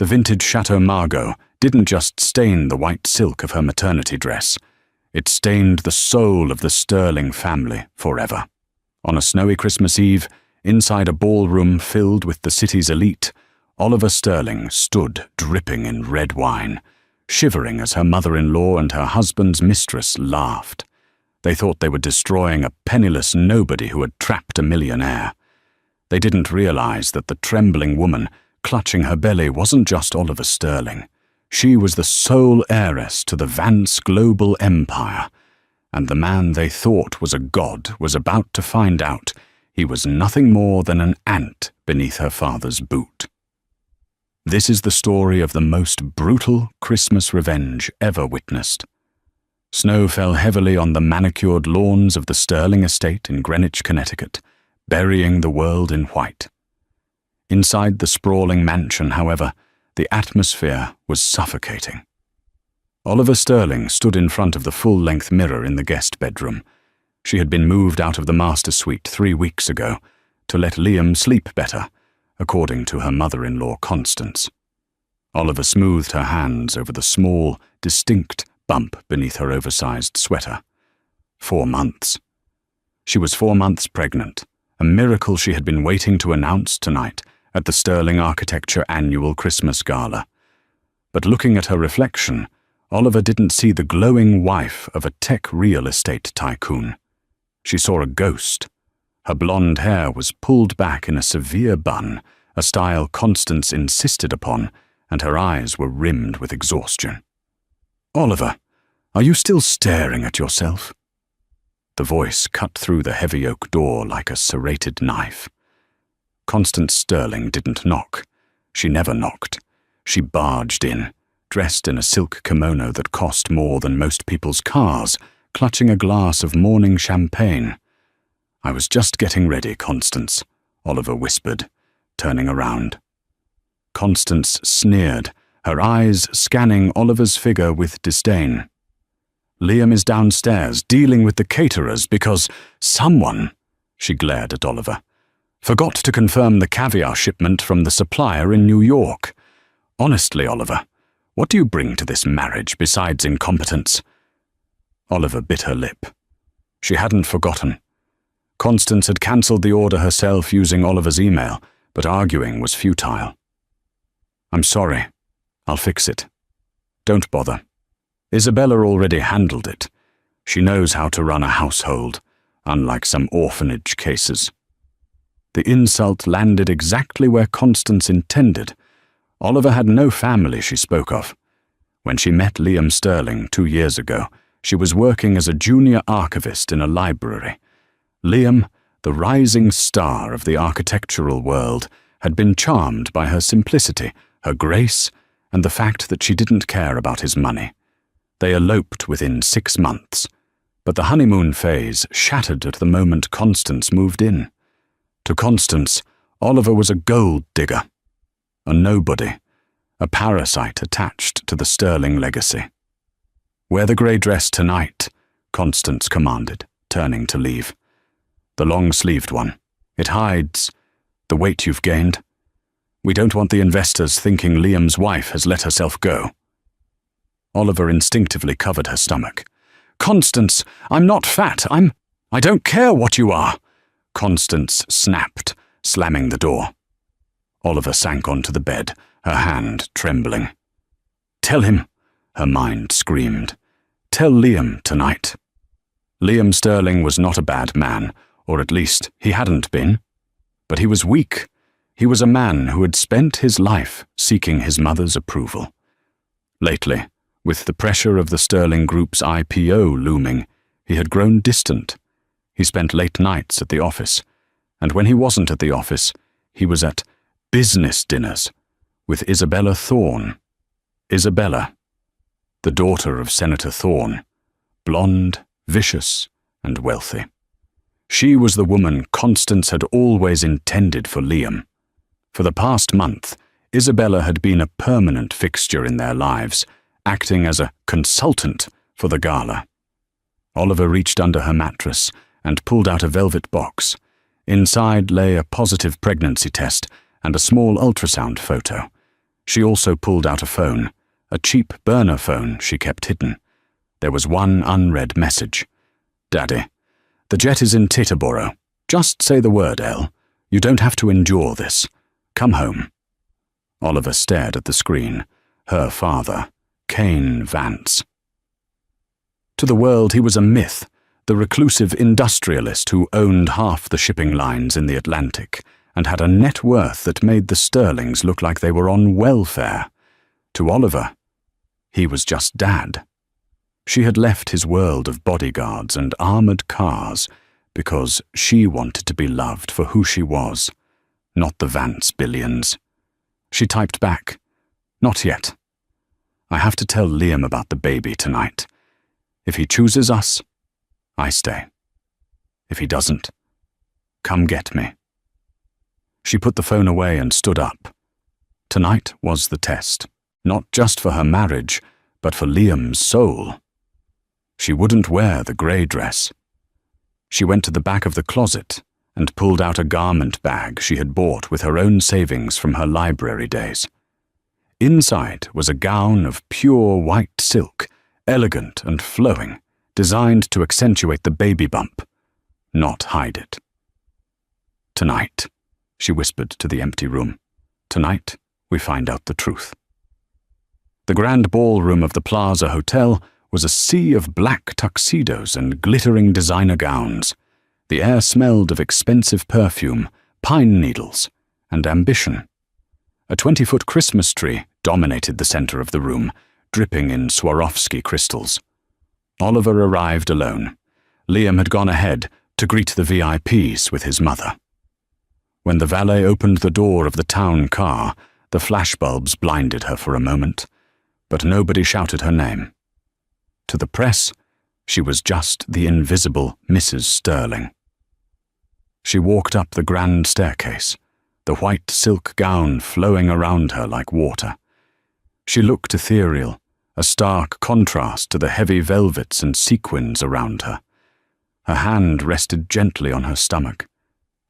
The vintage Chateau Margaux didn't just stain the white silk of her maternity dress. It stained the soul of the Sterling family forever. On a snowy Christmas Eve, inside a ballroom filled with the city's elite, Oliver Sterling stood dripping in red wine, shivering as her mother-in-law and her husband's mistress laughed. They thought they were destroying a penniless nobody who had trapped a millionaire. They didn't realize that the trembling woman clutching her belly wasn't just Oliver Sterling. She was the sole heiress to the Vance global empire, and the man they thought was a god was about to find out he was nothing more than an ant beneath her father's boot. This is the story of the most brutal Christmas revenge ever witnessed. Snow fell heavily on the manicured lawns of the Sterling estate in Greenwich, Connecticut, burying the world in white. Inside the sprawling mansion, however, the atmosphere was suffocating. Oliver Sterling stood in front of the full-length mirror in the guest bedroom. She had been moved out of the master suite 3 weeks ago to let Liam sleep better, according to her mother-in-law Constance. Oliver smoothed her hands over the small, distinct bump beneath her oversized sweater. 4 months. She was 4 months pregnant, a miracle she had been waiting to announce tonight at the Sterling Architecture annual Christmas gala. But looking at her reflection, Oliver didn't see the glowing wife of a tech real estate tycoon. She saw a ghost. Her blonde hair was pulled back in a severe bun, a style Constance insisted upon, and her eyes were rimmed with exhaustion. "Oliver, are you still staring at yourself?" The voice cut through the heavy oak door like a serrated knife. Constance Sterling didn't knock. She never knocked. She barged in, dressed in a silk kimono that cost more than most people's cars, clutching a glass of morning champagne. "I was just getting ready, Constance," Oliver whispered, turning around. Constance sneered, her eyes scanning Oliver's figure with disdain. "Liam is downstairs dealing with the caterers because someone," she glared at Oliver, "forgot to confirm the caviar shipment from the supplier in New York. Honestly, Oliver, what do you bring to this marriage besides incompetence?" Oliver bit her lip. She hadn't forgotten. Constance had cancelled the order herself using Oliver's email, but arguing was futile. "I'm sorry. I'll fix it. Don't bother. Isabella already handled it. She knows how to run a household, unlike some orphanage cases." The insult landed exactly where Constance intended. Oliver had no family she spoke of. When she met Liam Sterling 2 years ago, she was working as a junior archivist in a library. Liam, the rising star of the architectural world, had been charmed by her simplicity, her grace, and the fact that she didn't care about his money. They eloped within 6 months, but the honeymoon phase shattered at the moment Constance moved in. To Constance, Oliver was a gold digger, a nobody, a parasite attached to the Sterling legacy. "Wear the grey dress tonight," Constance commanded, turning to leave. "The long-sleeved one. It hides the weight you've gained. We don't want the investors thinking Liam's wife has let herself go." Oliver instinctively covered her stomach. "Constance, I'm not fat. I don't care what you are," Constance snapped, slamming the door. Oliver sank onto the bed, her hand trembling. "Tell him," her mind screamed. "Tell Liam tonight." Liam Sterling was not a bad man, or at least he hadn't been. But he was weak. He was a man who had spent his life seeking his mother's approval. Lately, with the pressure of the Sterling Group's IPO looming, he had grown distant. He spent late nights at the office, and when he wasn't at the office, he was at business dinners with Isabella Thorne. Isabella, the daughter of Senator Thorne, blonde, vicious, and wealthy. She was the woman Constance had always intended for Liam. For the past month, Isabella had been a permanent fixture in their lives, acting as a consultant for the gala. Oliver reached under her mattress and pulled out a velvet box. Inside lay a positive pregnancy test and a small ultrasound photo. She also pulled out a phone, a cheap burner phone she kept hidden. There was one unread message. "Daddy, the jet is in Titterboro. Just say the word, Elle. You don't have to endure this. Come home." Oliver stared at the screen. Her father, Cain Vance. To the world he was a myth, the reclusive industrialist who owned half the shipping lines in the Atlantic and had a net worth that made the Sterlings look like they were on welfare. To Oliver, he was just Dad. She had left his world of bodyguards and armored cars because she wanted to be loved for who she was, not the Vance billions. She typed back, "Not yet. I have to tell Liam about the baby tonight. If he chooses us, I stay. If he doesn't, come get me." She put the phone away and stood up. Tonight was the test, not just for her marriage, but for Liam's soul. She wouldn't wear the grey dress. She went to the back of the closet and pulled out a garment bag she had bought with her own savings from her library days. Inside was a gown of pure white silk, elegant and flowing, designed to accentuate the baby bump, not hide it. "Tonight," she whispered to the empty room. "Tonight, we find out the truth." The grand ballroom of the Plaza Hotel was a sea of black tuxedos and glittering designer gowns. The air smelled of expensive perfume, pine needles, and ambition. A 20-foot Christmas tree dominated the center of the room, dripping in Swarovski crystals. Oliver arrived alone. Liam had gone ahead to greet the VIPs with his mother. When the valet opened the door of the town car, the flashbulbs blinded her for a moment, but nobody shouted her name. To the press, she was just the invisible Mrs. Sterling. She walked up the grand staircase, the white silk gown flowing around her like water. She looked ethereal, a stark contrast to the heavy velvets and sequins around her. Her hand rested gently on her stomach.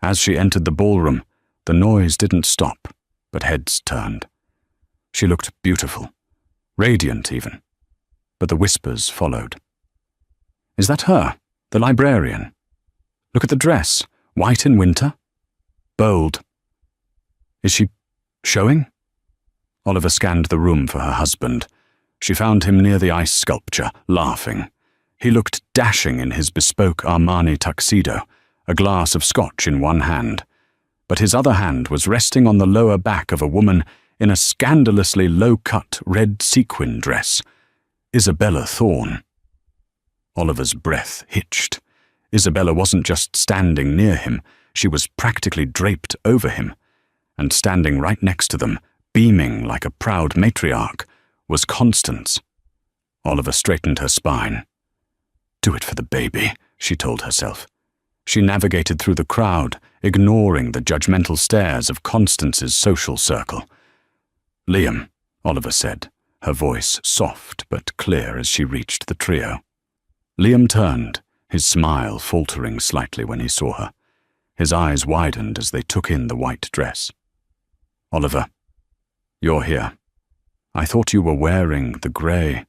As she entered the ballroom, the noise didn't stop, but heads turned. She looked beautiful, radiant even, but the whispers followed. "Is that her, the librarian? Look at the dress, white in winter? Bold. Is she showing?" Oliver scanned the room for her husband. She found him near the ice sculpture, laughing. He looked dashing in his bespoke Armani tuxedo, a glass of scotch in one hand, but his other hand was resting on the lower back of a woman in a scandalously low-cut red sequin dress, Isabella Thorne. Oliver's breath hitched. Isabella wasn't just standing near him, she was practically draped over him, and standing right next to them, beaming like a proud matriarch, was Constance. Oliver straightened her spine. "Do it for the baby," she told herself. She navigated through the crowd, ignoring the judgmental stares of Constance's social circle. "Liam," Oliver said, her voice soft but clear as she reached the trio. Liam turned, his smile faltering slightly when he saw her. His eyes widened as they took in the white dress. "Oliver, you're here. I thought you were wearing the grey."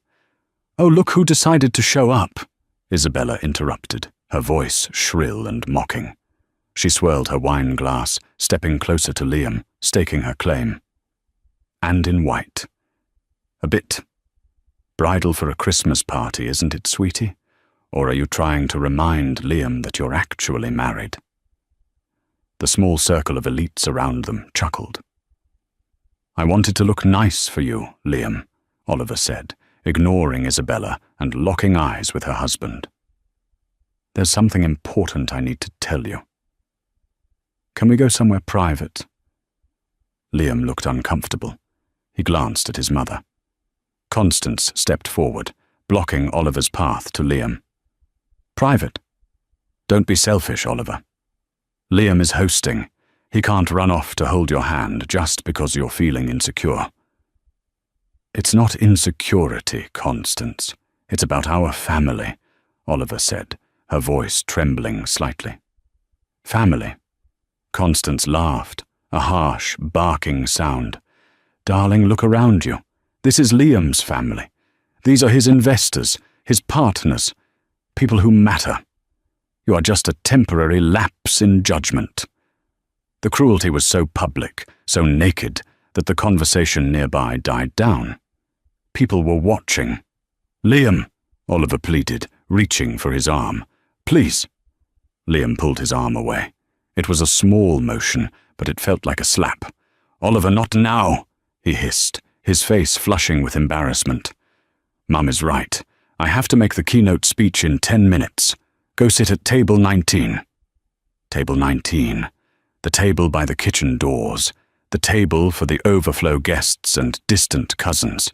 "Oh, look who decided to show up," Isabella interrupted, her voice shrill and mocking. She swirled her wine glass, stepping closer to Liam, staking her claim. "And in white. A bit bridal for a Christmas party, isn't it, sweetie? Or are you trying to remind Liam that you're actually married?" The small circle of elites around them chuckled. "I wanted to look nice for you, Liam," Oliver said, ignoring Isabella and locking eyes with her husband. "There's something important I need to tell you. Can we go somewhere private?" Liam looked uncomfortable. He glanced at his mother. Constance stepped forward, blocking Oliver's path to Liam. "Private? Don't be selfish, Oliver. Liam is hosting. He can't run off to hold your hand just because you're feeling insecure." "It's not insecurity, Constance. It's about our family," Oliver said, her voice trembling slightly. "Family?" Constance laughed, a harsh, barking sound. Darling, look around you. This is Liam's family. These are his investors, his partners, people who matter. You are just a temporary lapse in judgment." The cruelty was so public, so naked, that the conversation nearby died down. People were watching. "Liam," Oliver pleaded, reaching for his arm. "Please." Liam pulled his arm away. It was a small motion, but it felt like a slap. "Oliver, not now," he hissed, his face flushing with embarrassment. "Mum is right. I have to make the keynote speech in 10 minutes. Go sit at table 19. Table 19. The table by the kitchen doors. The table for the overflow guests and distant cousins.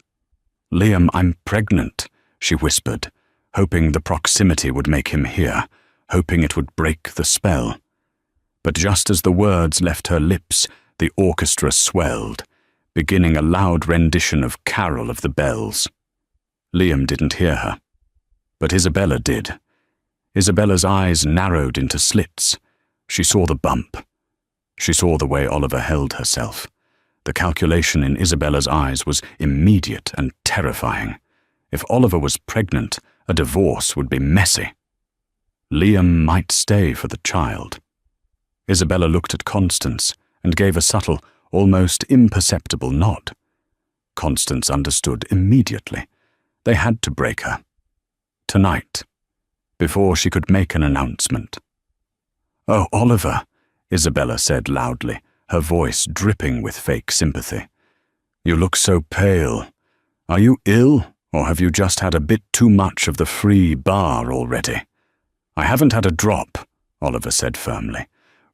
"Liam, I'm pregnant," she whispered, hoping the proximity would make him hear, hoping it would break the spell. But just as the words left her lips, the orchestra swelled, beginning a loud rendition of Carol of the Bells. Liam didn't hear her, but Isabella did. Isabella's eyes narrowed into slits. She saw the bump. She saw the way Oliver held herself. The calculation in Isabella's eyes was immediate and terrifying. If Oliver was pregnant, a divorce would be messy. Liam might stay for the child. Isabella looked at Constance and gave a subtle, almost imperceptible nod. Constance understood immediately. They had to break her. Tonight, before she could make an announcement. "Oh, Oliver," Isabella said loudly, her voice dripping with fake sympathy. "You look so pale. Are you ill, or have you just had a bit too much of the free bar already?" "I haven't had a drop," Oliver said firmly.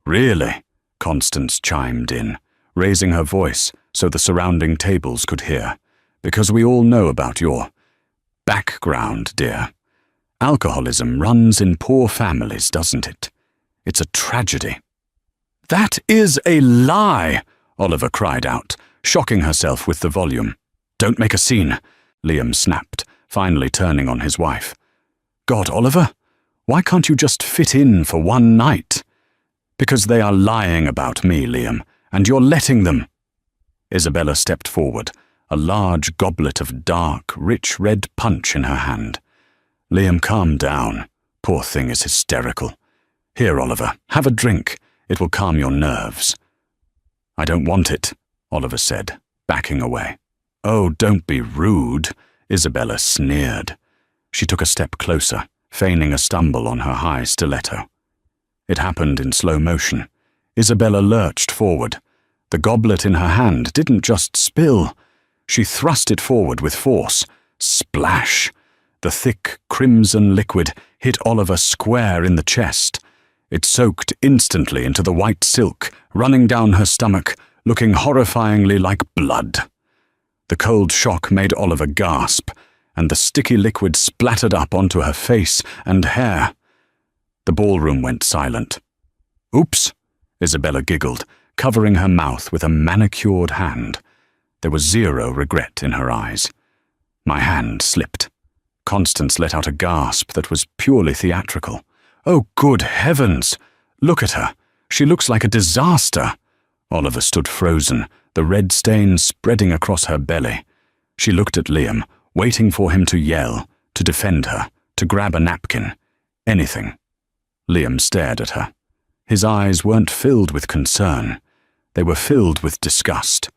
"Really?" Constance chimed in, raising her voice so the surrounding tables could hear. "Because we all know about your background, dear. Alcoholism runs in poor families, doesn't it? It's a tragedy." "That is a lie!" Oliver cried out, shocking herself with the volume. "Don't make a scene," Liam snapped, finally turning on his wife. "God, Oliver, why can't you just fit in for one night?" "Because they are lying about me, Liam, and you're letting them." Isabella stepped forward, a large goblet of dark, rich red punch in her hand. "Liam, calm down. Poor thing is hysterical. Here, Oliver, have a drink. It will calm your nerves." "I don't want it," Oliver said, backing away. "Oh, don't be rude," Isabella sneered. She took a step closer, feigning a stumble on her high stiletto. It happened in slow motion. Isabella lurched forward. The goblet in her hand didn't just spill. She thrust it forward with force. Splash! The thick, crimson liquid hit Oliver square in the chest. It soaked instantly into the white silk, running down her stomach, looking horrifyingly like blood. The cold shock made Oliver gasp, and the sticky liquid splattered up onto her face and hair. The ballroom went silent. "Oops," Isabella giggled, covering her mouth with a manicured hand. There was zero regret in her eyes. My hand slipped. Constance let out a gasp that was purely theatrical. "Oh, good heavens! Look at her. She looks like a disaster." Oliver stood frozen, the red stain spreading across her belly. She looked at Liam, waiting for him to yell, to defend her, to grab a napkin. Anything. Liam stared at her. His eyes weren't filled with concern. They were filled with disgust.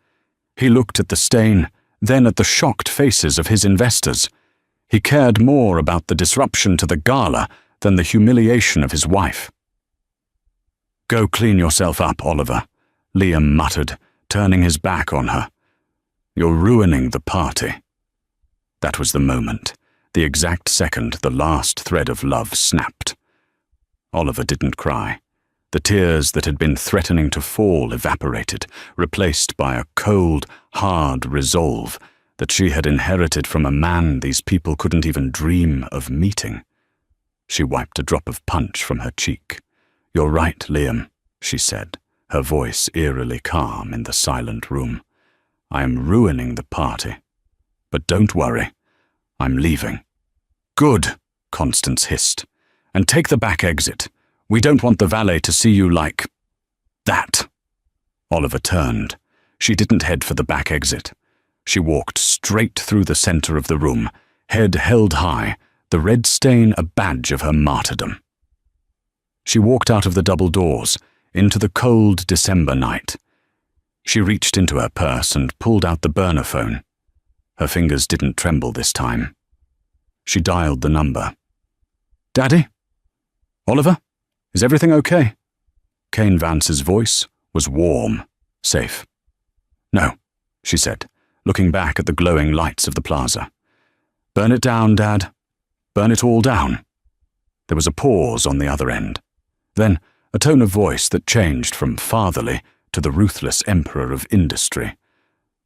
He looked at the stain, then at the shocked faces of his investors. He cared more about the disruption to the gala than the humiliation of his wife. "Go clean yourself up, Oliver," Liam muttered, turning his back on her. "You're ruining the party." That was the moment, the exact second the last thread of love snapped. Oliver didn't cry. The tears that had been threatening to fall evaporated, replaced by a cold, hard resolve that she had inherited from a man these people couldn't even dream of meeting. She wiped a drop of punch from her cheek. "You're right, Liam," she said, her voice eerily calm in the silent room. "I am ruining the party. But don't worry. I'm leaving." "Good," Constance hissed. "And take the back exit. We don't want the valet to see you like that." Oliver turned. She didn't head for the back exit. She walked straight through the center of the room, head held high, the red stain a badge of her martyrdom. She walked out of the double doors, into the cold December night. She reached into her purse and pulled out the burner phone. Her fingers didn't tremble this time. She dialed the number. "Daddy? Oliver? Is everything okay?" Kane Vance's voice was warm, safe. "No," she said, looking back at the glowing lights of the plaza. "Burn it down, Dad. Burn it all down." There was a pause on the other end. Then a tone of voice that changed from fatherly to the ruthless emperor of industry.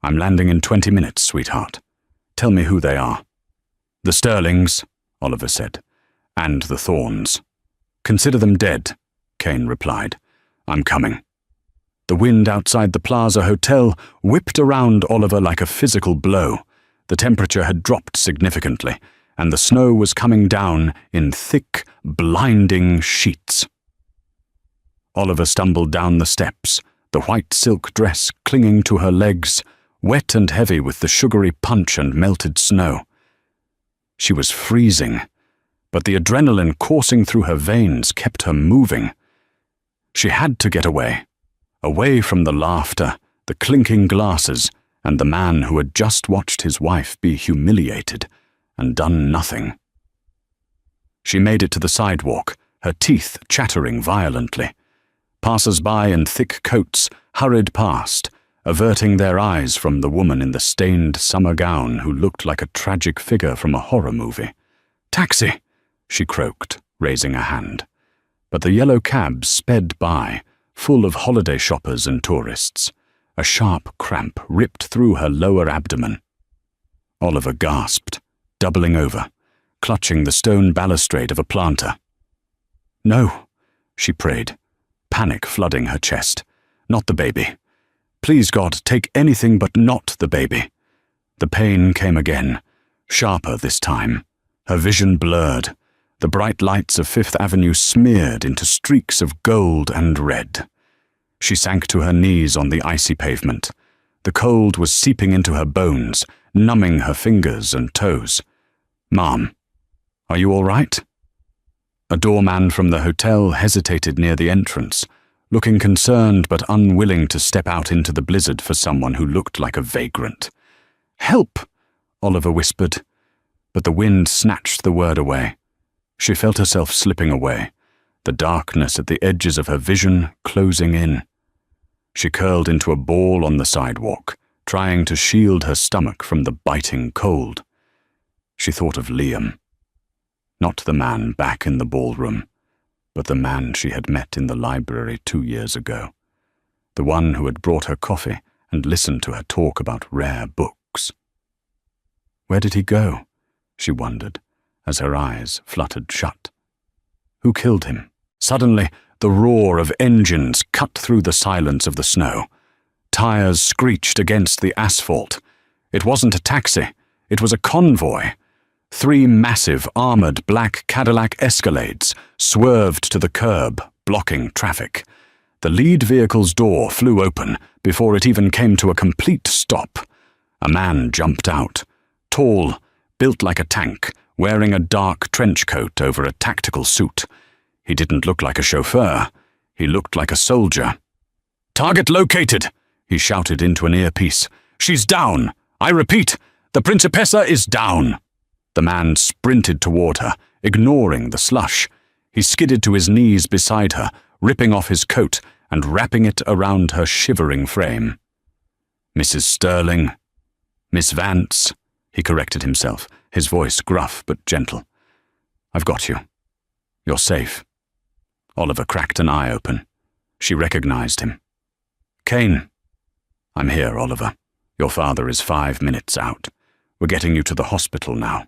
"I'm landing in 20 minutes, sweetheart. Tell me who they are." "The Sterlings," Oliver said, "and the Thorns." "Consider them dead," Kane replied. "I'm coming." The wind outside the Plaza Hotel whipped around Oliver like a physical blow. The temperature had dropped significantly, and the snow was coming down in thick, blinding sheets. Oliver stumbled down the steps, the white silk dress clinging to her legs, wet and heavy with the sugary punch and melted snow. She was freezing, but the adrenaline coursing through her veins kept her moving. She had to get away from the laughter, the clinking glasses, and the man who had just watched his wife be humiliated and done nothing. She made it to the sidewalk, her teeth chattering violently. Passers-by in thick coats hurried past, averting their eyes from the woman in the stained summer gown who looked like a tragic figure from a horror movie. "Taxi!" she croaked, raising a hand. But the yellow cab sped by, full of holiday shoppers and tourists. A sharp cramp ripped through her lower abdomen. Oliver gasped, doubling over, clutching the stone balustrade of a planter. "No," she prayed, panic flooding her chest. "Not the baby. Please, God, take anything but not the baby." The pain came again, sharper this time. Her vision blurred. The bright lights of Fifth Avenue smeared into streaks of gold and red. She sank to her knees on the icy pavement. The cold was seeping into her bones, numbing her fingers and toes. "Mom, are you all right?" A doorman from the hotel hesitated near the entrance, looking concerned but unwilling to step out into the blizzard for someone who looked like a vagrant. "Help!" Oliver whispered, but the wind snatched the word away. She felt herself slipping away, the darkness at the edges of her vision closing in. She curled into a ball on the sidewalk, trying to shield her stomach from the biting cold. She thought of Liam. Not the man back in the ballroom, but the man she had met in the library 2 years ago. The one who had brought her coffee and listened to her talk about rare books. Where did he go? She wondered, as her eyes fluttered shut. Who killed him? Suddenly, the roar of engines cut through the silence of the snow. Tires screeched against the asphalt. It wasn't a taxi, it was a convoy. 3 massive, armored black Cadillac Escalades swerved to the curb, blocking traffic. The lead vehicle's door flew open before it even came to a complete stop. A man jumped out, tall, built like a tank, wearing a dark trench coat over a tactical suit. He didn't look like a chauffeur. He looked like a soldier. "Target located!" he shouted into an earpiece. "She's down! I repeat, the Principessa is down!" The man sprinted toward her, ignoring the slush. He skidded to his knees beside her, ripping off his coat and wrapping it around her shivering frame. "Mrs. Sterling. Miss Vance," he corrected himself, his voice gruff but gentle. "I've got you. You're safe." Oliver cracked an eye open. She recognized him. "Kane." "I'm here, Oliver. Your father is 5 minutes out. We're getting you to the hospital now."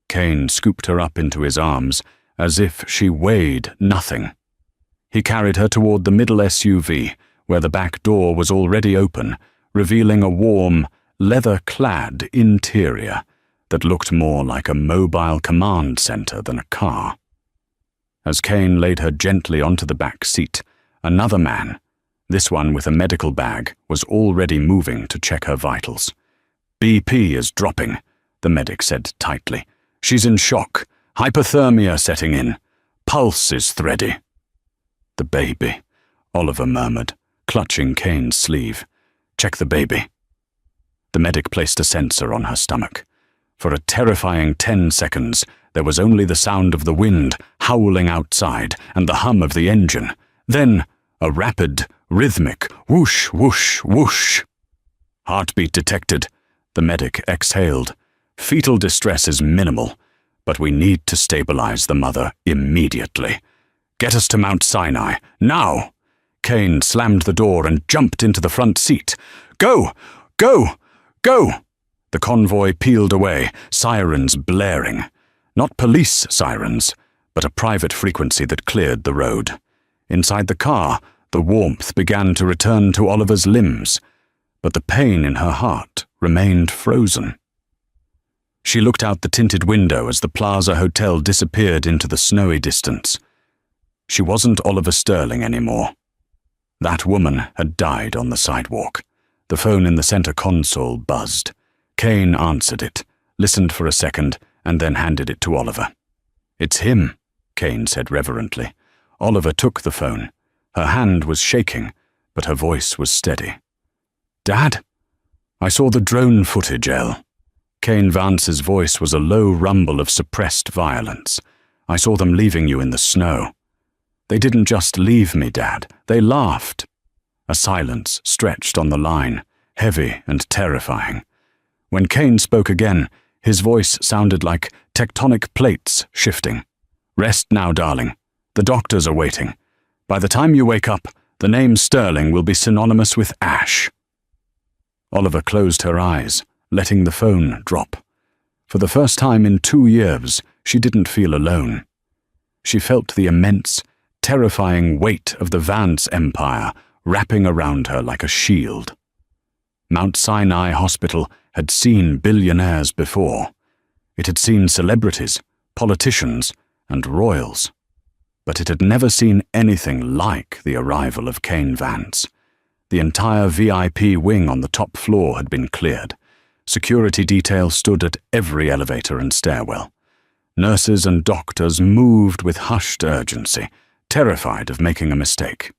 Kane scooped her up into his arms as if she weighed nothing. He carried her toward the middle SUV, where the back door was already open, revealing a warm, leather-clad interior that looked more like a mobile command center than a car. As Kane laid her gently onto the back seat, another man, This one with a medical bag was already moving to check her vitals. "BP is dropping," the medic said tightly. "She's in shock. Hypothermia setting in. Pulse is thready." "The baby," Oliver murmured, clutching Kane's sleeve. "Check the baby." The medic placed a sensor on her stomach. For a terrifying 10 seconds, there was only the sound of the wind howling outside and the hum of the engine. Then, a rapid, rhythmic whoosh, whoosh, whoosh. "Heartbeat detected," the medic exhaled. "Fetal distress is minimal, but we need to stabilize the mother immediately. Get us to Mount Sinai, now!" Kane slammed the door and jumped into the front seat. "Go! Go! Go!" The convoy peeled away, sirens blaring. Not police sirens, but a private frequency that cleared the road. Inside the car, the warmth began to return to Oliver's limbs, but the pain in her heart remained frozen. She looked out the tinted window as the Plaza Hotel disappeared into the snowy distance. She wasn't Oliver Sterling anymore. That woman had died on the sidewalk. The phone in the center console buzzed. Kane answered it, listened for a second, and then handed it to Oliver. "It's him," Kane said reverently. Oliver took the phone. Her hand was shaking, but her voice was steady. "Dad? I saw the drone footage, El." Kane Vance's voice was a low rumble of suppressed violence. "I saw them leaving you in the snow." "They didn't just leave me, Dad. They laughed." A silence stretched on the line, heavy and terrifying. When Kane spoke again, his voice sounded like tectonic plates shifting. "Rest now, darling. The doctors are waiting. By the time you wake up, the name Sterling will be synonymous with ash." Oliver closed her eyes, letting the phone drop. For the first time in 2 years, she didn't feel alone. She felt the immense, terrifying weight of the Vance Empire wrapping around her like a shield. Mount Sinai Hospital had seen billionaires before. It had seen celebrities, politicians, and royals. But it had never seen anything like the arrival of Kane Vance. The entire VIP wing on the top floor had been cleared. Security detail stood at every elevator and stairwell. Nurses and doctors moved with hushed urgency, terrified of making a mistake.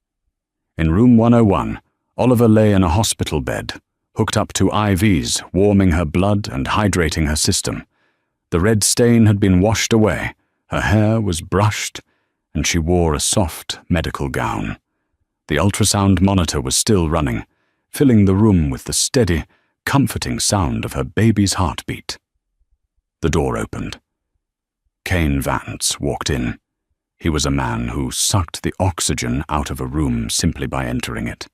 In room 101, Oliver lay in a hospital bed, hooked up to IVs, warming her blood and hydrating her system. The red stain had been washed away, her hair was brushed, and she wore a soft medical gown. The ultrasound monitor was still running, filling the room with the steady, comforting sound of her baby's heartbeat. The door opened. Kane Vance walked in. He was a man who sucked the oxygen out of a room simply by entering it.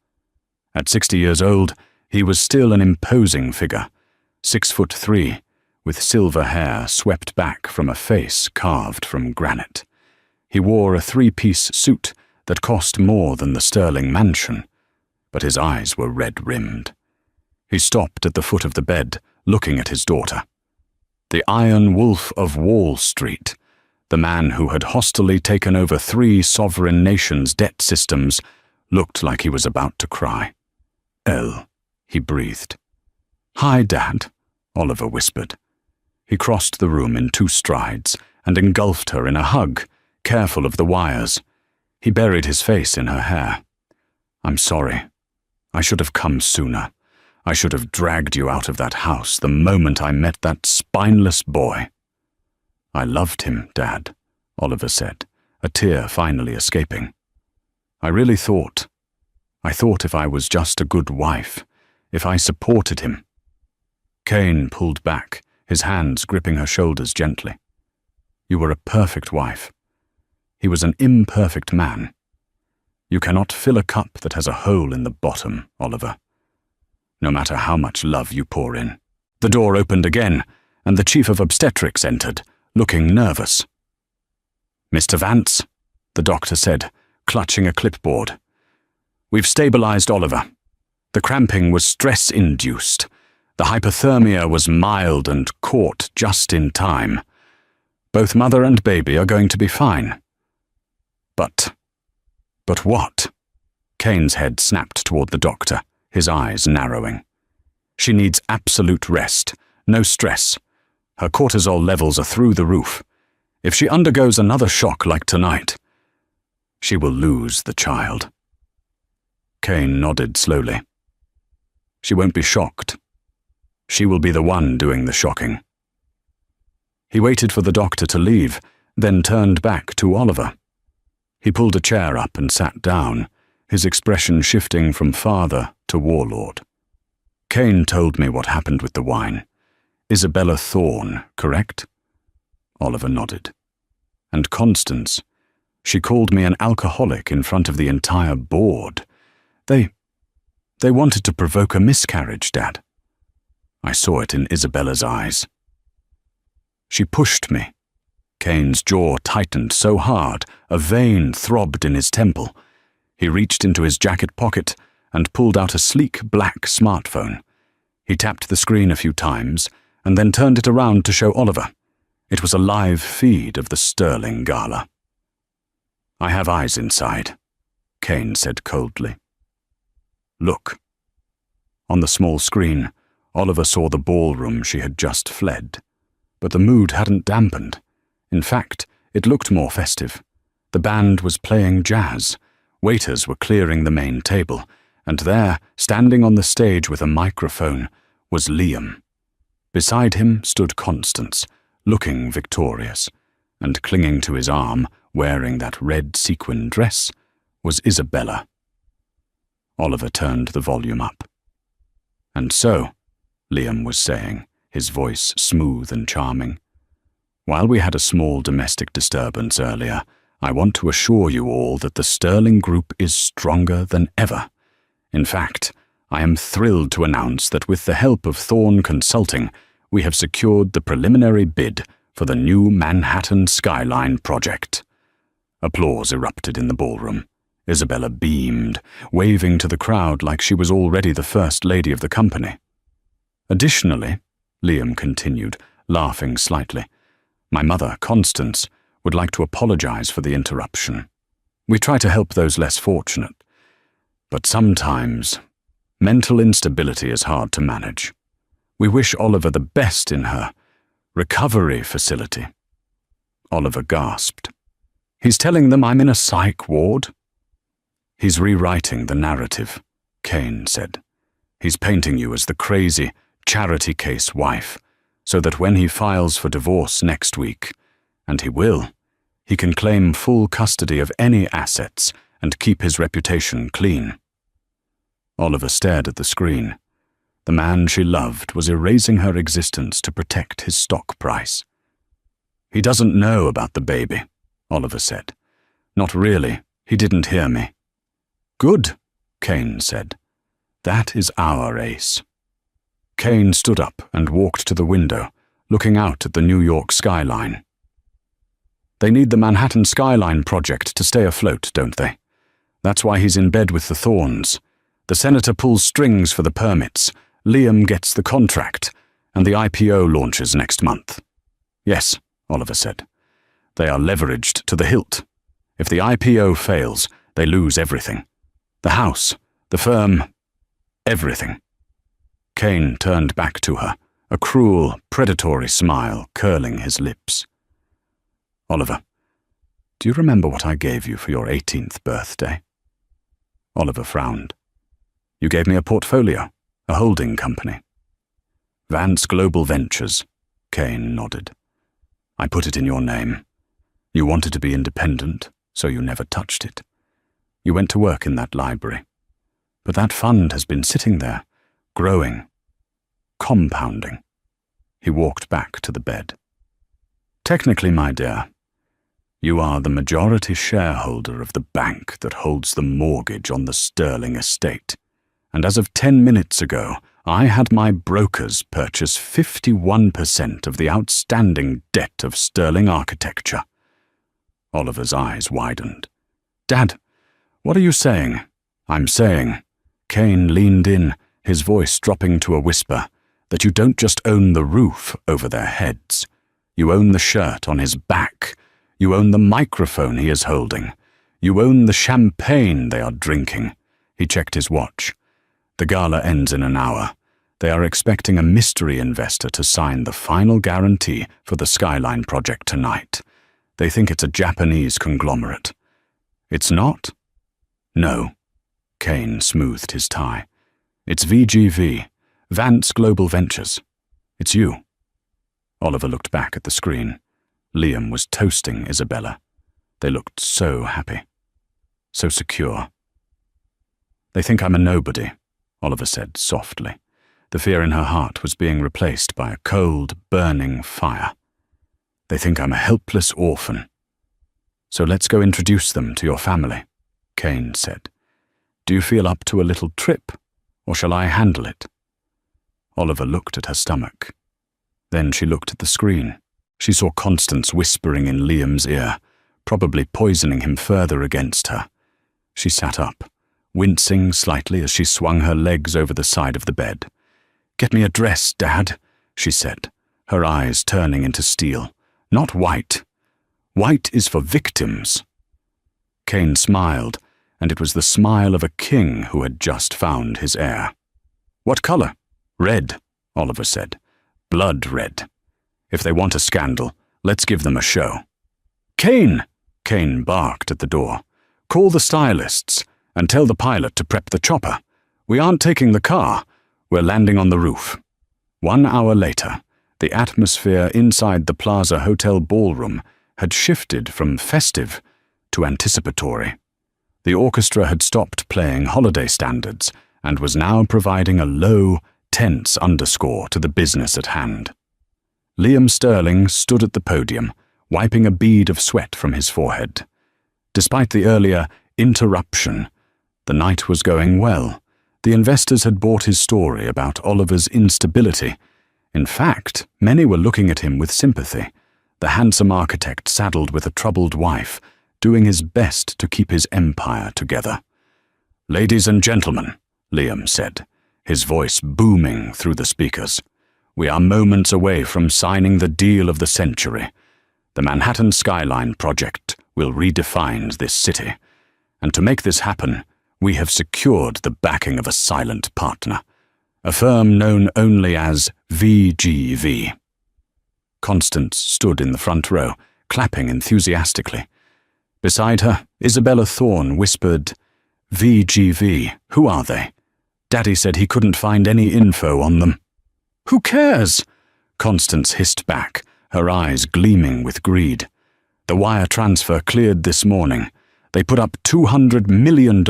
At 60 years old, he was still an imposing figure, 6'3", with silver hair swept back from a face carved from granite. He wore a 3-piece suit that cost more than the Sterling mansion, but his eyes were red-rimmed. He stopped at the foot of the bed, looking at his daughter. The Iron Wolf of Wall Street, the man who had hostilely taken over 3 sovereign nations' debt systems, looked like he was about to cry. "El," he breathed. "Hi, Dad," Oliver whispered. He crossed the room in 2 strides and engulfed her in a hug, careful of the wires. He buried his face in her hair. "I'm sorry. I should have come sooner. I should have dragged you out of that house the moment I met that spineless boy." "I loved him, Dad," Oliver said, a tear finally escaping. I thought if I was just a good wife, if I supported him." Kane pulled back, his hands gripping her shoulders gently. "You were a perfect wife. He was an imperfect man. You cannot fill a cup that has a hole in the bottom, Oliver, no matter how much love you pour in." The door opened again, and the chief of obstetrics entered, looking nervous. "Mr. Vance," the doctor said, clutching a clipboard. "We've stabilized Oliver. The cramping was stress-induced. The hypothermia was mild and caught just in time. Both mother and baby are going to be fine." But what?" Kane's head snapped toward the doctor, his eyes narrowing. She needs absolute rest, no stress. Her cortisol levels are through the roof. If she undergoes another shock like tonight, she will lose the child. Kane nodded slowly. She won't be shocked. She will be the one doing the shocking. He waited for the doctor to leave, then turned back to Oliver. He pulled a chair up and sat down, his expression shifting from father to warlord. Kane told me what happened with the wine. Isabella Thorne, correct? Oliver nodded. And Constance. She called me an alcoholic in front of the entire board. They wanted to provoke a miscarriage, Dad. I saw it in Isabella's eyes. She pushed me. Kane's jaw tightened so hard, a vein throbbed in his temple. He reached into his jacket pocket and pulled out a sleek black smartphone. He tapped the screen a few times and then turned it around to show Oliver. It was a live feed of the Sterling Gala. I have eyes inside, Kane said coldly. Look. On the small screen, Oliver saw the ballroom she had just fled. But the mood hadn't dampened. In fact, it looked more festive. The band was playing jazz. Waiters were clearing the main table, and there, standing on the stage with a microphone, was Liam. Beside him stood Constance, looking victorious, and clinging to his arm, wearing that red sequin dress, was Isabella. Oliver turned the volume up. And so, Liam was saying, his voice smooth and charming, while we had a small domestic disturbance earlier, I want to assure you all that the Sterling Group is stronger than ever. In fact, I am thrilled to announce that with the help of Thorne Consulting, we have secured the preliminary bid for the new Manhattan Skyline project. Applause erupted in the ballroom. Isabella beamed, waving to the crowd like she was already the first lady of the company. Additionally, Liam continued, laughing slightly, my mother, Constance, would like to apologize for the interruption. We try to help those less fortunate, but sometimes mental instability is hard to manage. We wish Oliver the best in her recovery facility. Oliver gasped. He's telling them I'm in a psych ward? He's rewriting the narrative, Kane said. He's painting you as the crazy, charity case wife, so that when he files for divorce next week, and he will, he can claim full custody of any assets and keep his reputation clean. Oliver stared at the screen. The man she loved was erasing her existence to protect his stock price. He doesn't know about the baby, Oliver said. Not really, he didn't hear me. Good, Kane said. That is our ace. Kane stood up and walked to the window, looking out at the New York skyline. They need the Manhattan Skyline project to stay afloat, don't they? That's why he's in bed with the Thornes. The senator pulls strings for the permits, Liam gets the contract, and the IPO launches next month. Yes, Oliver said. They are leveraged to the hilt. If the IPO fails, they lose everything. The house, the firm, everything. Kane turned back to her, a cruel, predatory smile curling his lips. Oliver, do you remember what I gave you for your 18th birthday? Oliver frowned. You gave me a portfolio, a holding company. Vance Global Ventures, Kane nodded. I put it in your name. You wanted to be independent, so you never touched it. You went to work in that library. But that fund has been sitting there, growing, compounding. He walked back to the bed. Technically, my dear, you are the majority shareholder of the bank that holds the mortgage on the Sterling estate. And as of 10 minutes ago, I had my brokers purchase 51% of the outstanding debt of Sterling Architecture. Oliver's eyes widened. Dad, what are you saying? I'm saying, Kane leaned in, his voice dropping to a whisper, that you don't just own the roof over their heads. You own the shirt on his back. You own the microphone he is holding. You own the champagne they are drinking. He checked his watch. The gala ends in an hour. They are expecting a mystery investor to sign the final guarantee for the Skyline project tonight. They think it's a Japanese conglomerate. It's not? No. Kane smoothed his tie. It's VGV, Vance Global Ventures. It's you. Oliver looked back at the screen. Liam was toasting Isabella. They looked so happy. So secure. They think I'm a nobody, Oliver said softly. The fear in her heart was being replaced by a cold, burning fire. They think I'm a helpless orphan. So let's go introduce them to your family, Kane said. Do you feel up to a little trip, or shall I handle it? Oliver looked at her stomach. Then she looked at the screen. She saw Constance whispering in Liam's ear, probably poisoning him further against her. She sat up, wincing slightly as she swung her legs over the side of the bed. Get me a dress, Dad, she said, her eyes turning into steel. Not white. White is for victims. Kane smiled, and it was the smile of a king who had just found his heir. What color? Red, Oliver said. Blood red. If they want a scandal, let's give them a show. Kane! Kane barked at the door. Call the stylists and tell the pilot to prep the chopper. We aren't taking the car. We're landing on the roof. 1 hour later, the atmosphere inside the Plaza Hotel ballroom had shifted from festive to anticipatory. The orchestra had stopped playing holiday standards and was now providing a low, tense underscore to the business at hand. Liam Sterling stood at the podium, wiping a bead of sweat from his forehead. Despite the earlier interruption, the night was going well. The investors had bought his story about Oliver's instability. In fact, many were looking at him with sympathy. The handsome architect saddled with a troubled wife, doing his best to keep his empire together. Ladies and gentlemen, Liam said, his voice booming through the speakers. We are moments away from signing the deal of the century. The Manhattan Skyline project will redefine this city. And to make this happen, we have secured the backing of a silent partner, a firm known only as VGV. Constance stood in the front row, clapping enthusiastically. Beside her, Isabella Thorne whispered, VGV, who are they? Daddy said he couldn't find any info on them. Who cares? Constance hissed back, her eyes gleaming with greed. The wire transfer cleared this morning. They put up $200 million.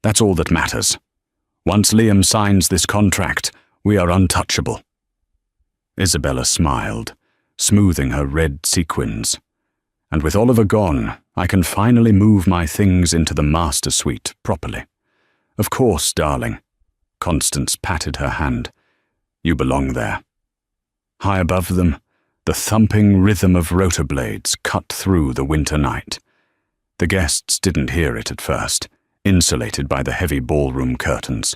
That's all that matters. Once Liam signs this contract, we are untouchable. Isabella smiled, smoothing her red sequins. And with Oliver gone, I can finally move my things into the master suite properly. Of course, darling. Constance patted her hand. You belong there. High above them, the thumping rhythm of rotor blades cut through the winter night. The guests didn't hear it at first, insulated by the heavy ballroom curtains,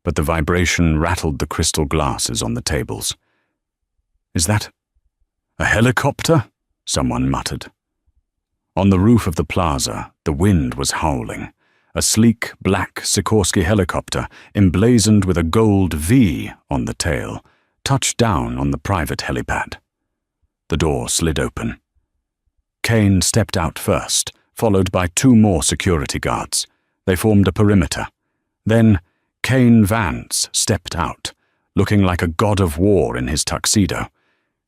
but the vibration rattled the crystal glasses on the tables. Is that a helicopter? Someone muttered. On the roof of the plaza, the wind was howling. A sleek, black Sikorsky helicopter, emblazoned with a gold V on the tail, touched down on the private helipad. The door slid open. Kane stepped out first, followed by 2 more security guards. They formed a perimeter. Then Kane Vance stepped out, looking like a god of war in his tuxedo.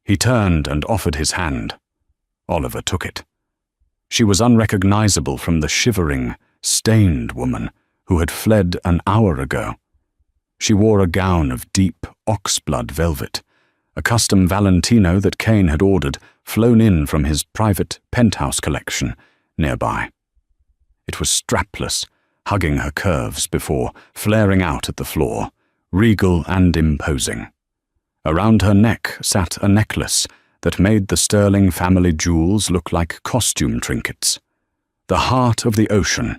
He turned and offered his hand. Oliver took it. She was unrecognizable from the shivering, stained woman who had fled an hour ago. She wore a gown of deep oxblood velvet, a custom Valentino that Kane had ordered, flown in from his private penthouse collection nearby. It was strapless, hugging her curves before flaring out at the floor, regal and imposing. Around her neck sat a necklace that made the Sterling family jewels look like costume trinkets. The heart of the ocean,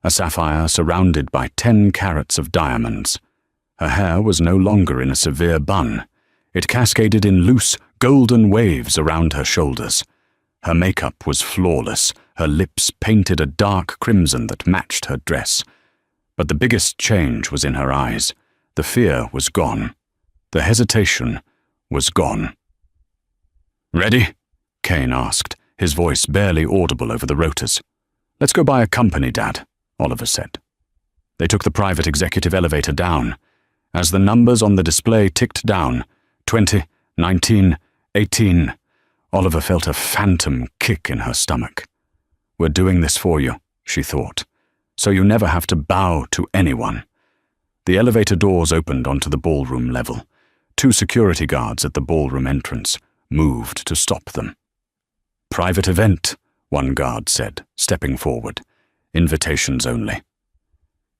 a sapphire surrounded by 10 carats of diamonds. Her hair was no longer in a severe bun. It cascaded in loose, golden waves around her shoulders. Her makeup was flawless, her lips painted a dark crimson that matched her dress. But the biggest change was in her eyes. The fear was gone. The hesitation was gone. "Ready?" Kane asked, his voice barely audible over the rotors. "Let's go buy a company, Dad," Oliver said. They took the private executive elevator down. As the numbers on the display ticked down, 20, 19, 18, Oliver felt a phantom kick in her stomach. "We're doing this for you," she thought, "so you never have to bow to anyone." The elevator doors opened onto the ballroom level. 2 security guards at the ballroom entrance moved to stop them. "Private event," one guard said, stepping forward. "Invitations only."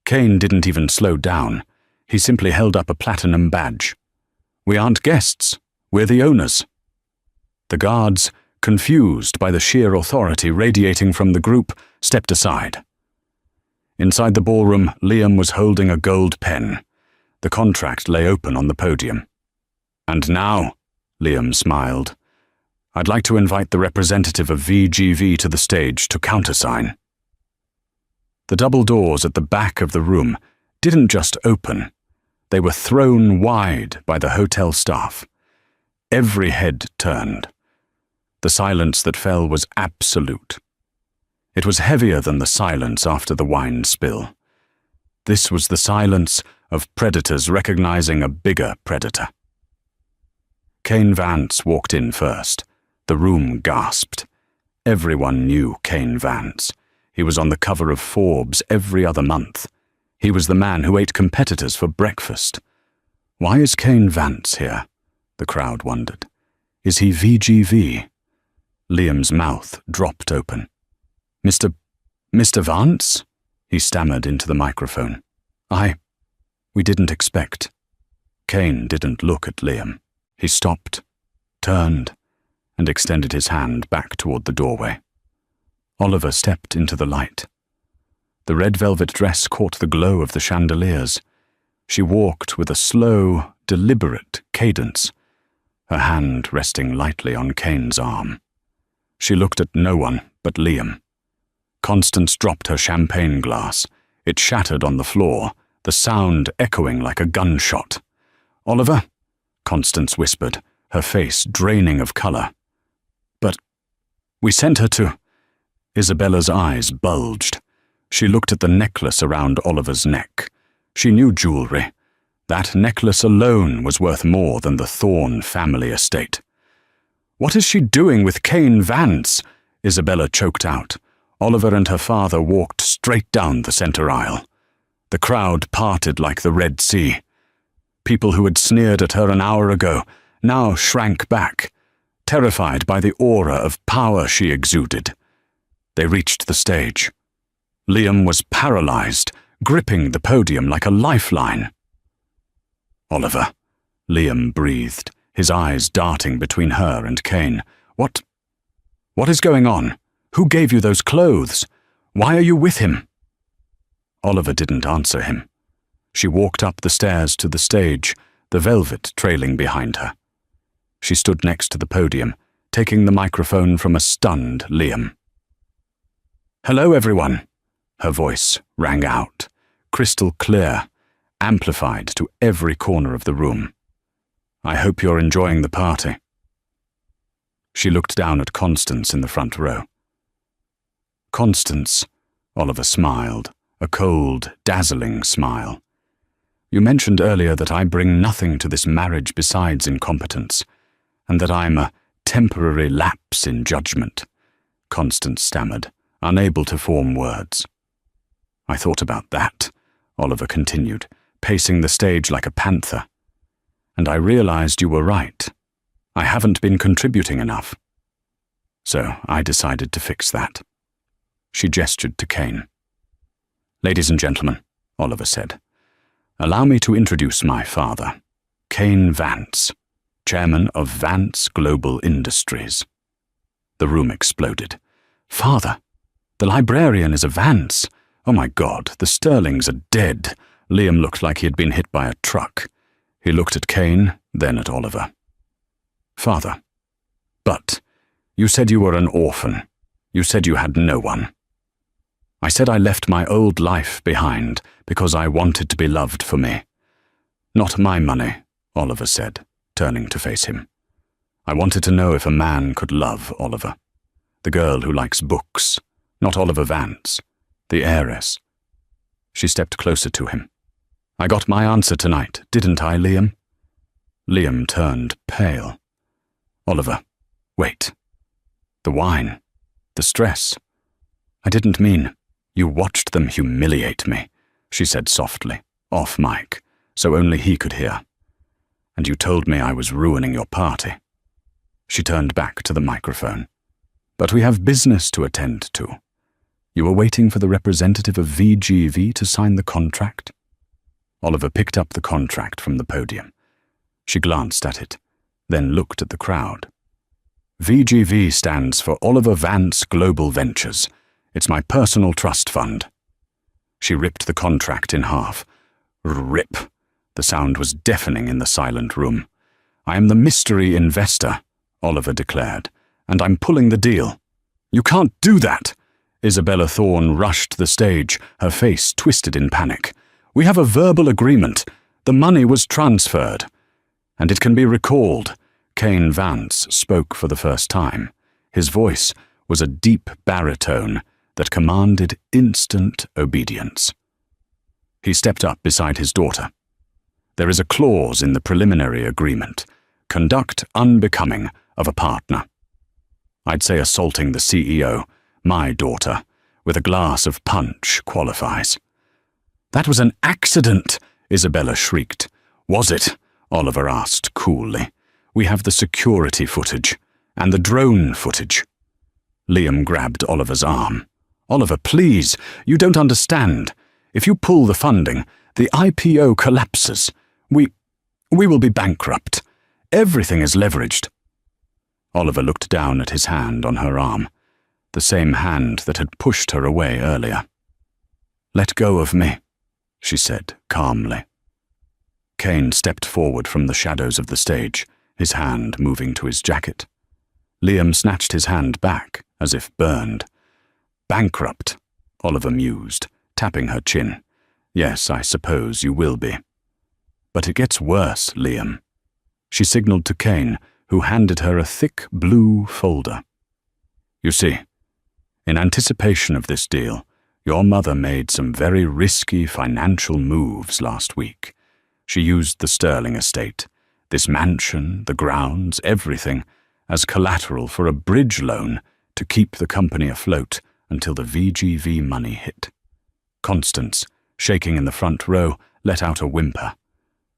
Kane didn't even slow down. He simply held up a platinum badge. "We aren't guests. We're the owners." The guards, confused by the sheer authority radiating from the group, stepped aside. Inside the ballroom, Liam was holding a gold pen. The contract lay open on the podium. "And now," Liam smiled, "I'd like to invite the representative of VGV to the stage to countersign." The double doors at the back of the room didn't just open. They were thrown wide by the hotel staff. Every head turned. The silence that fell was absolute. It was heavier than the silence after the wine spill. This was the silence of predators recognizing a bigger predator. Kane Vance walked in first. The room gasped. Everyone knew Kane Vance. He was on the cover of Forbes every other month. He was the man who ate competitors for breakfast. Why is Kane Vance here? The crowd wondered. Is he VGV? Liam's mouth dropped open. Mr. Vance? He stammered into the microphone. We didn't expect. Kane didn't look at Liam. He stopped, turned, and extended his hand back toward the doorway. Oliver stepped into the light. The red velvet dress caught the glow of the chandeliers. She walked with a slow, deliberate cadence, her hand resting lightly on Kane's arm. She looked at no one but Liam. Constance dropped her champagne glass. It shattered on the floor, the sound echoing like a gunshot. "Oliver?" Constance whispered, her face draining of color. "But we sent her to—" Isabella's eyes bulged. She looked at the necklace around Oliver's neck. She knew jewelry. That necklace alone was worth more than the Thorne family estate. "What is she doing with Kane Vance?" Isabella choked out. Oliver and her father walked straight down the center aisle. The crowd parted like the Red Sea. People who had sneered at her an hour ago now shrank back, terrified by the aura of power she exuded. They reached the stage. Liam was paralyzed, gripping the podium like a lifeline. "Oliver," Liam breathed, his eyes darting between her and Kane. What is going on? Who gave you those clothes? Why are you with him?" Oliver didn't answer him. She walked up the stairs to the stage, the velvet trailing behind her. She stood next to the podium, taking the microphone from a stunned Liam. "Hello, everyone," her voice rang out, crystal clear, amplified to every corner of the room. "I hope you're enjoying the party." She looked down at Constance in the front row. "Constance," Oliver smiled, a cold, dazzling smile. "You mentioned earlier that I bring nothing to this marriage besides incompetence, and that I'm a temporary lapse in judgment," Constance stammered, unable to form words. "I thought about that," Oliver continued, pacing the stage like a panther. "And I realized you were right. I haven't been contributing enough. So I decided to fix that." She gestured to Kane. "Ladies and gentlemen," Oliver said, "allow me to introduce my father, Kane Vance, chairman of Vance Global Industries." The room exploded. "Father? The librarian is a Vance? Oh my God, the Sterlings are dead." Liam looked like he had been hit by a truck. He looked at Kane, then at Oliver. "Father, but you said you were an orphan. You said you had no one." I said I left my old life behind because I wanted to be loved for me. Not my money, Oliver said, turning to face him. I wanted to know if a man could love Oliver. The girl who likes books, not Oliver Vance, the heiress. She stepped closer to him. I got my answer tonight, didn't I, Liam? Liam turned pale. Oliver, wait. The wine, the stress. I didn't mean, you watched them humiliate me, she said softly, off mic, so only he could hear. And you told me I was ruining your party. She turned back to the microphone. But we have business to attend to. You were waiting for the representative of VGV to sign the contract? Oliver picked up the contract from the podium. She glanced at it, then looked at the crowd. VGV stands for Oliver Vance Global Ventures. It's my personal trust fund. She ripped the contract in half. Rip. The sound was deafening in the silent room. I am the mystery investor, Oliver declared, and I'm pulling the deal. You can't do that! Isabella Thorne rushed the stage, her face twisted in panic. We have a verbal agreement. The money was transferred. And it can be recalled. Kane Vance spoke for the first time. His voice was a deep baritone that commanded instant obedience. He stepped up beside his daughter. There is a clause in the preliminary agreement. Conduct unbecoming of a partner. I'd say assaulting the CEO, my daughter, with a glass of punch qualifies. That was an accident, Isabella shrieked. Was it? Oliver asked coolly. We have the security footage, and the drone footage. Liam grabbed Oliver's arm. Oliver, please, you don't understand. If you pull the funding, the IPO collapses. We will be bankrupt. Everything is leveraged. Oliver looked down at his hand on her arm, the same hand that had pushed her away earlier. Let go of me, she said calmly. Kane stepped forward from the shadows of the stage, his hand moving to his jacket. Liam snatched his hand back, as if burned. Bankrupt, Oliver mused, tapping her chin. Yes, I suppose you will be. But it gets worse, Liam. She signaled to Kane, who handed her a thick blue folder. You see, in anticipation of this deal, your mother made some very risky financial moves last week. She used the Sterling estate, this mansion, the grounds, everything, as collateral for a bridge loan to keep the company afloat until the VGV money hit. Constance, shaking in the front row, let out a whimper.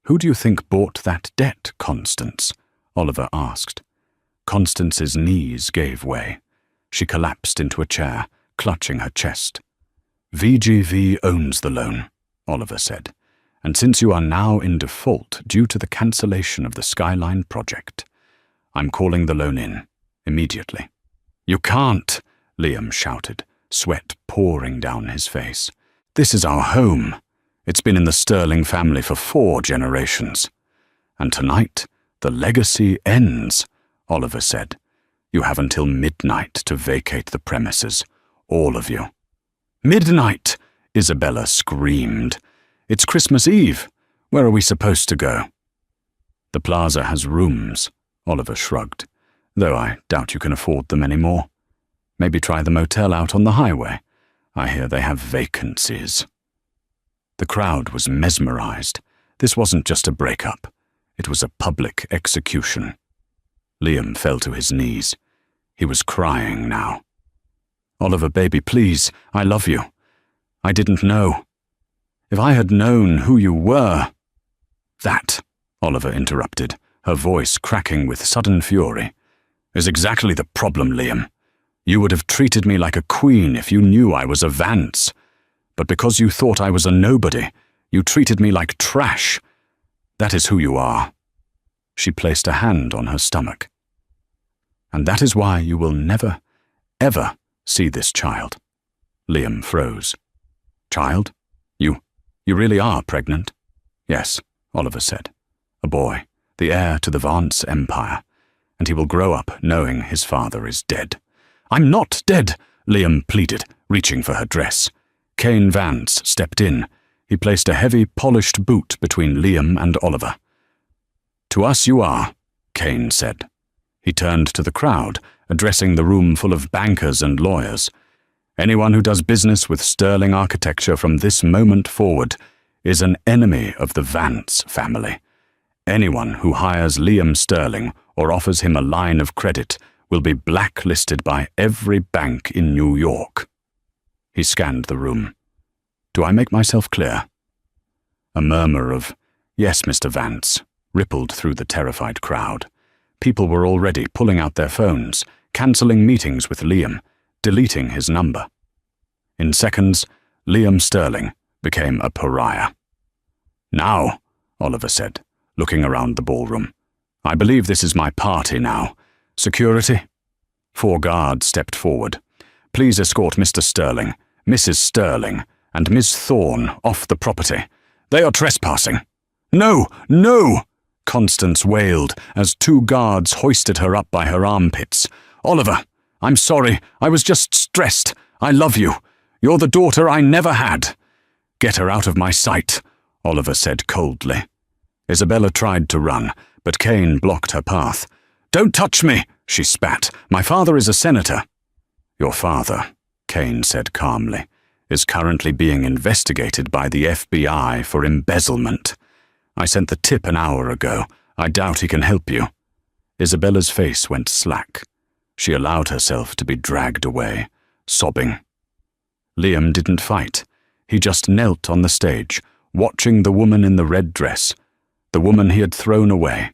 Who do you think bought that debt, Constance? Oliver asked. Constance's knees gave way. She collapsed into a chair, clutching her chest. VGV owns the loan, Oliver said, and since you are now in default due to the cancellation of the Skyline project, I'm calling the loan in, immediately. You can't, Liam shouted, sweat pouring down his face. This is our home. It's been in the Sterling family for 4 generations. And tonight, the legacy ends, Oliver said. You have until midnight to vacate the premises, all of you. Midnight, Isabella screamed. It's Christmas Eve. Where are we supposed to go? The plaza has rooms, Oliver shrugged, though I doubt you can afford them anymore. Maybe try the motel out on the highway. I hear they have vacancies. The crowd was mesmerized. This wasn't just a breakup. It was a public execution. Liam fell to his knees. He was crying now. Oliver, baby, please, I love you. I didn't know. If I had known who you were... That, Oliver interrupted, her voice cracking with sudden fury, is exactly the problem, Liam. You would have treated me like a queen if you knew I was a Vance. But because you thought I was a nobody, you treated me like trash. That is who you are. She placed a hand on her stomach. And that is why you will never, ever see this child. Liam froze. Child? You really are pregnant? Yes, Oliver said. A boy, the heir to the Vance Empire, and he will grow up knowing his father is dead. I'm not dead, Liam pleaded, reaching for her dress. Kane Vance stepped in. He placed a heavy, polished boot between Liam and Oliver. "To us you are," Kane said. He turned to the crowd, addressing the room full of bankers and lawyers. "Anyone who does business with Sterling Architecture from this moment forward is an enemy of the Vance family. Anyone who hires Liam Sterling or offers him a line of credit will be blacklisted by every bank in New York." He scanned the room. "Do I make myself clear?" A murmur of, "Yes, Mr. Vance," rippled through the terrified crowd. People were already pulling out their phones, cancelling meetings with Liam, deleting his number. In seconds, Liam Sterling became a pariah. "Now," Oliver said, looking around the ballroom, "I believe this is my party now. Security?" 4 guards stepped forward. "Please escort Mr. Sterling, Mrs. Sterling, and Miss Thorne off the property. They are trespassing." "No, no!" Constance wailed as 2 guards hoisted her up by her armpits. "Oliver, I'm sorry. I was just stressed. I love you. You're the daughter I never had." "Get her out of my sight," Oliver said coldly. Isabella tried to run, but Kane blocked her path. "Don't touch me," she spat. "My father is a senator." "Your father," Kane said calmly, "is currently being investigated by the FBI for embezzlement. I sent the tip an hour ago. I doubt he can help you." Isabella's face went slack. She allowed herself to be dragged away, sobbing. Liam didn't fight. He just knelt on the stage, watching the woman in the red dress, the woman he had thrown away.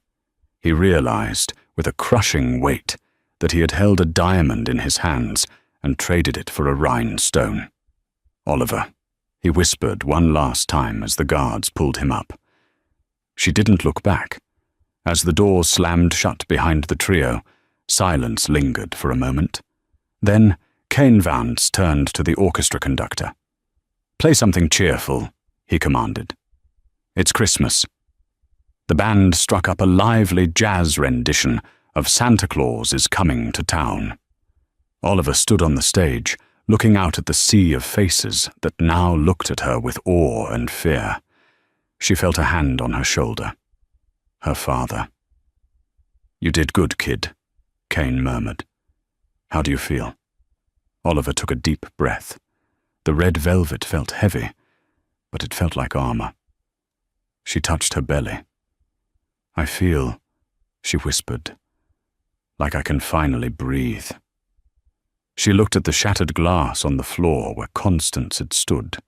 He realized, with a crushing weight, that he had held a diamond in his hands and traded it for a rhinestone. "Oliver," he whispered one last time as the guards pulled him up. She didn't look back. As the door slammed shut behind the trio, silence lingered for a moment. Then Kane Vance turned to the orchestra conductor. "Play something cheerful," he commanded. "It's Christmas." The band struck up a lively jazz rendition of Santa Claus is Coming to Town. Oliver stood on the stage, looking out at the sea of faces that now looked at her with awe and fear. She felt a hand on her shoulder. Her father. "You did good, kid," Kane murmured. "How do you feel?" Oliver took a deep breath. The red velvet felt heavy, but it felt like armor. She touched her belly. "I feel," she whispered, "like I can finally breathe." She looked at the shattered glass on the floor where Constance had stood.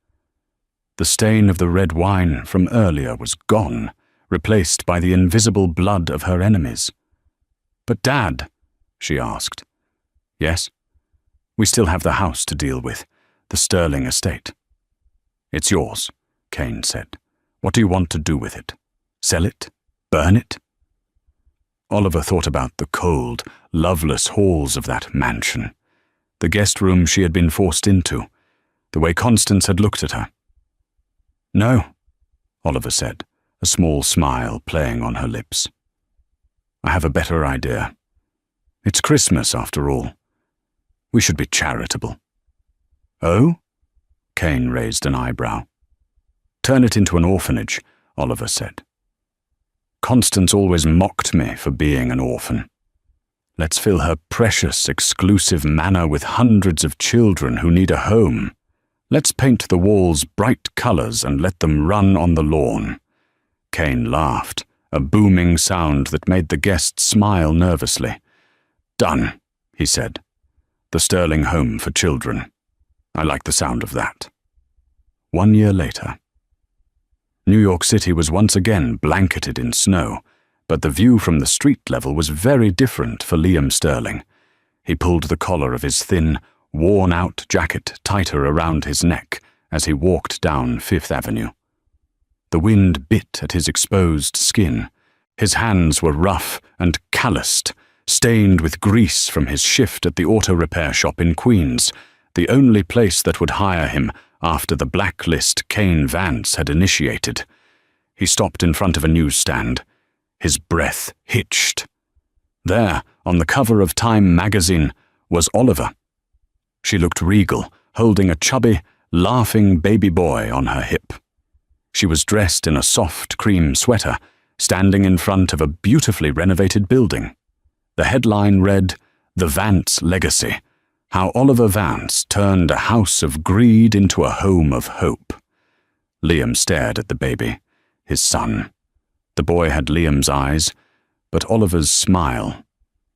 The stain of the red wine from earlier was gone, replaced by the invisible blood of her enemies. "But Dad," she asked. "Yes? We still have the house to deal with, the Sterling estate." "It's yours," Kane said. "What do you want to do with it? Sell it? Burn it?" Oliver thought about the cold, loveless halls of that mansion, the guest room she had been forced into, the way Constance had looked at her. "No," Oliver said, a small smile playing on her lips. "I have a better idea. It's Christmas, after all. We should be charitable." "Oh?" Kane raised an eyebrow. "Turn it into an orphanage," Oliver said. "Constance always mocked me for being an orphan. Let's fill her precious, exclusive manor with hundreds of children who need a home. Let's paint the walls bright colors and let them run on the lawn." Kane laughed, a booming sound that made the guests smile nervously. "Done," he said. "The Sterling Home for Children. I like the sound of that." 1 year later. New York City was once again blanketed in snow, but the view from the street level was very different for Liam Sterling. He pulled the collar of his thin, worn-out jacket tighter around his neck as he walked down Fifth Avenue. The wind bit at his exposed skin. His hands were rough and calloused, stained with grease from his shift at the auto repair shop in Queens, the only place that would hire him after the blacklist Kane Vance had initiated. He stopped in front of a newsstand. His breath hitched. There, on the cover of Time magazine, was Oliver. She looked regal, holding a chubby, laughing baby boy on her hip. She was dressed in a soft cream sweater, standing in front of a beautifully renovated building. The headline read, "The Vance Legacy: How Oliver Vance Turned a House of Greed into a Home of Hope." Liam stared at the baby, his son. The boy had Liam's eyes, but Oliver's smile.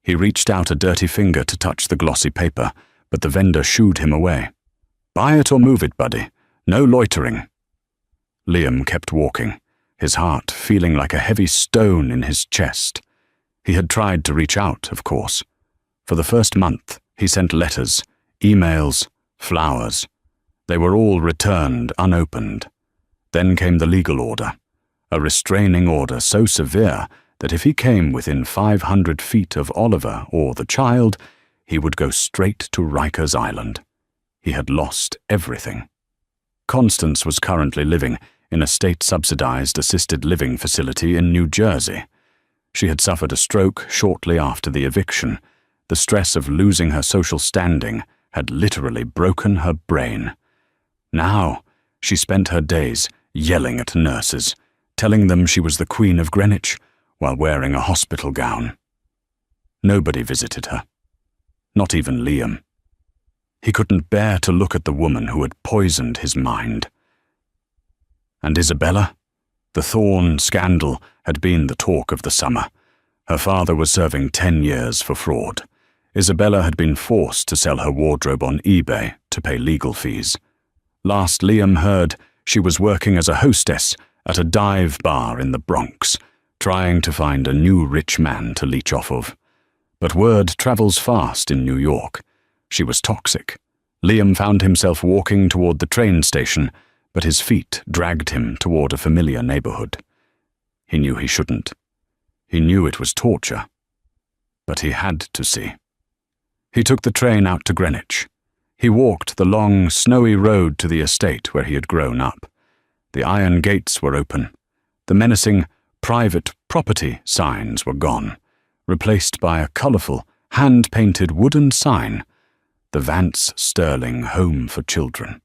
He reached out a dirty finger to touch the glossy paper, but the vendor shooed him away. "Buy it or move it, buddy. No loitering." Liam kept walking, his heart feeling like a heavy stone in his chest. He had tried to reach out, of course. For the first month, he sent letters, emails, flowers. They were all returned unopened. Then came the legal order, a restraining order so severe that if he came within 500 feet of Oliver or the child, he would go straight to Rikers Island. He had lost everything. Constance was currently living in a state-subsidized assisted living facility in New Jersey. She had suffered a stroke shortly after the eviction. The stress of losing her social standing had literally broken her brain. Now, she spent her days yelling at nurses, telling them she was the Queen of Greenwich while wearing a hospital gown. Nobody visited her. Not even Liam. He couldn't bear to look at the woman who had poisoned his mind. And Isabella? The Thorne scandal had been the talk of the summer. Her father was serving 10 years for fraud. Isabella had been forced to sell her wardrobe on eBay to pay legal fees. Last Liam heard, she was working as a hostess at a dive bar in the Bronx, trying to find a new rich man to leech off of. But word travels fast in New York. She was toxic. Liam found himself walking toward the train station, but his feet dragged him toward a familiar neighborhood. He knew he shouldn't. He knew it was torture. But he had to see. He took the train out to Greenwich. He walked the long, snowy road to the estate where he had grown up. The iron gates were open. The menacing private property signs were gone, replaced by a colorful, hand-painted wooden sign, "The Vance Sterling Home for Children."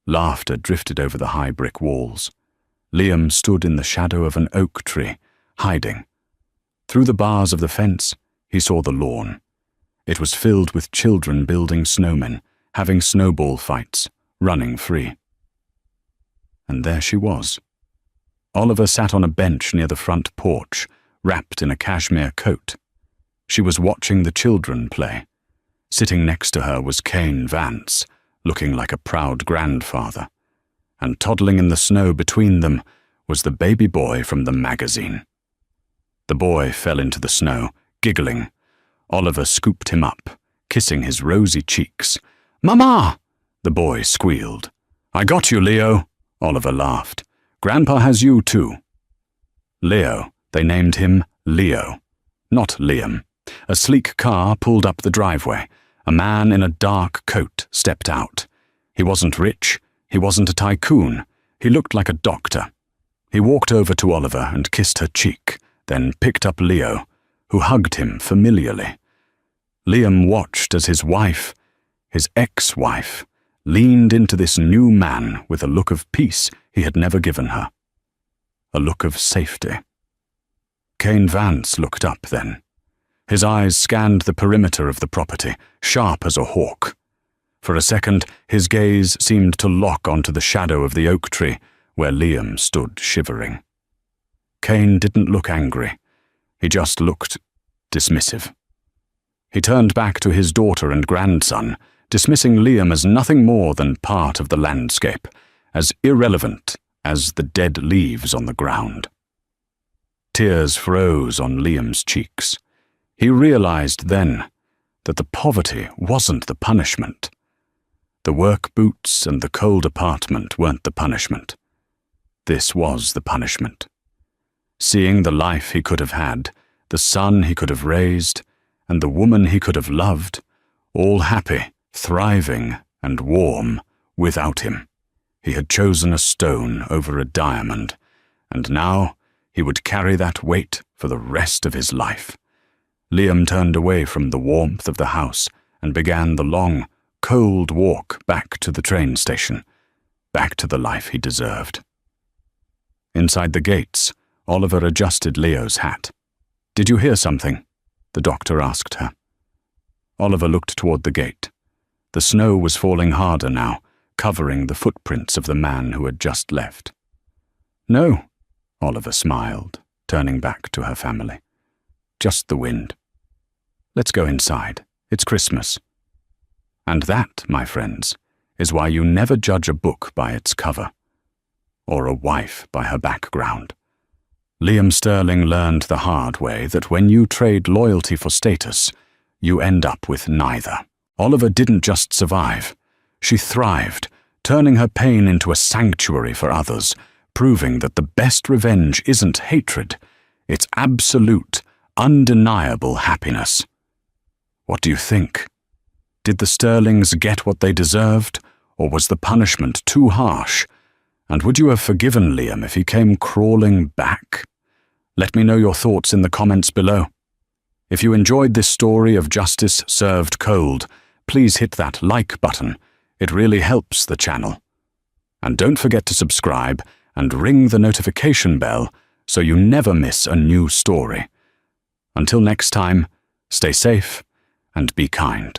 Laughter drifted over the high brick walls. Liam stood in the shadow of an oak tree, hiding. Through the bars of the fence, he saw the lawn. It was filled with children building snowmen, having snowball fights, running free. And there she was. Oliver sat on a bench near the front porch, wrapped in a cashmere coat. She was watching the children play. Sitting next to her was Cain Vance, looking like a proud grandfather. And toddling in the snow between them was the baby boy from the magazine. The boy fell into the snow, giggling. Oliver scooped him up, kissing his rosy cheeks. "Mama!" the boy squealed. "I got you, Leo," Oliver laughed. "Grandpa has you too." Leo, they named him Leo, not Liam. A sleek car pulled up the driveway. A man in a dark coat stepped out. He wasn't rich. He wasn't a tycoon. He looked like a doctor. He walked over to Oliver and kissed her cheek, then picked up Leo, who hugged him familiarly. Liam watched as his wife, his ex-wife, leaned into this new man with a look of peace he had never given her. A look of safety. Cain Vance looked up then. His eyes scanned the perimeter of the property, sharp as a hawk. For a second, his gaze seemed to lock onto the shadow of the oak tree where Liam stood shivering. Cain didn't look angry. He just looked dismissive. He turned back to his daughter and grandson, dismissing Liam as nothing more than part of the landscape, as irrelevant as the dead leaves on the ground. Tears froze on Liam's cheeks. He realized then that the poverty wasn't the punishment. The work boots and the cold apartment weren't the punishment. This was the punishment. Seeing the life he could have had, the son he could have raised, and the woman he could have loved, all happy, thriving, and warm, without him. He had chosen a stone over a diamond, and now he would carry that weight for the rest of his life. Liam turned away from the warmth of the house and began the long, cold walk back to the train station, back to the life he deserved. Inside the gates, Oliver adjusted Leo's hat. "Did you hear something?" the doctor asked her. Oliver looked toward the gate. The snow was falling harder now, covering the footprints of the man who had just left. "No," Oliver smiled, turning back to her family. "Just the wind. Let's go inside. It's Christmas." And that, my friends, is why you never judge a book by its cover, or a wife by her background. Liam Sterling learned the hard way that when you trade loyalty for status, you end up with neither. Oliver didn't just survive. She thrived, turning her pain into a sanctuary for others, proving that the best revenge isn't hatred, it's absolute, undeniable happiness. What do you think? Did the Sterlings get what they deserved, or was the punishment too harsh? And would you have forgiven Liam if he came crawling back? Let me know your thoughts in the comments below. If you enjoyed this story of justice served cold, please hit that like button. It really helps the channel. And don't forget to subscribe and ring the notification bell so you never miss a new story. Until next time, stay safe and be kind.